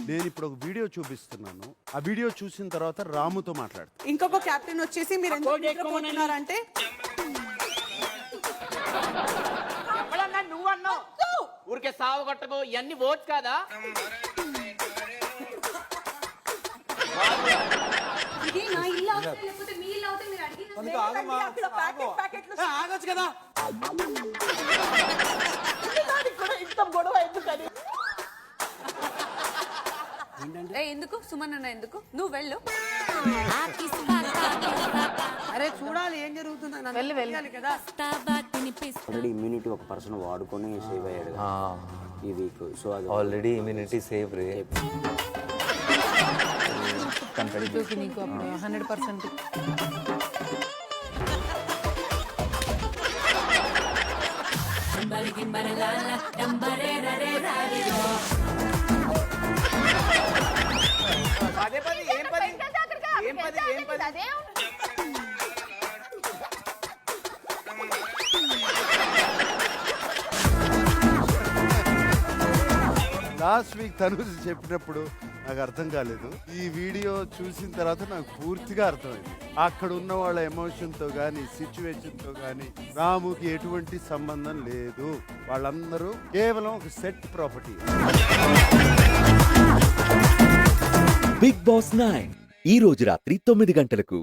నేను ఇప్పుడు ఒక వీడియో చూపిస్తున్నాను. ఆ వీడియో చూసిన తర్వాత రాముతో మాట్లాడతాను. ఇంకొక కెప్టెన్ వచ్చేసి మీరు ఎందుకు నిద్రపోతున్నారంటే ఎవడన్నా నువ్వు అన్నావు ఊరికే సాగు కొట్టకు ఇవన్నీ ఓట్స్ కాదా ఇది నా ఇల్లు అవుతే లేకపోతే మీ ఇల్లు అవుతే మీరు అడిగిన ఆగొచ్చు కదా. ఇంత గొడవ ఎందుకని ఎందుకు సుమన్ అన్న ఎందుకు నువ్వు వెళ్ళు. అరే చూడాలి ఏం జరుగుతుందో వెళ్ళాలి కదా. ఆల్రెడీ ఇమ్యూనిటీ ఒక పర్సన్ వాడుకొని సేవ్ అయ్యాడు ఈ వీక్. సో అది ఆల్రెడీ ఇమ్యూనిటీ సేవ్ రే. నీకు 100% పదే పది ఏం పది ఏం పది ఏం పది లాస్ట్ వీక్ తనుజ చెప్పినప్పుడు నాకు అర్థం కాలేదు. ఈ వీడియో చూసిన తర్వాత నాకు పూర్తిగా అర్థమైంది. అక్కడ ఉన్న వాళ్ళ ఎమోషన్తో కానీ సిచ్యువేషన్తో కానీ రాముకి ఎటువంటి సంబంధం లేదు. వాళ్ళందరూ కేవలం ఒక సెట్ ప్రాపర్టీ. బిగ్ బాస్ 9 ఈ రోజు రాత్రి 9 గంటలకు.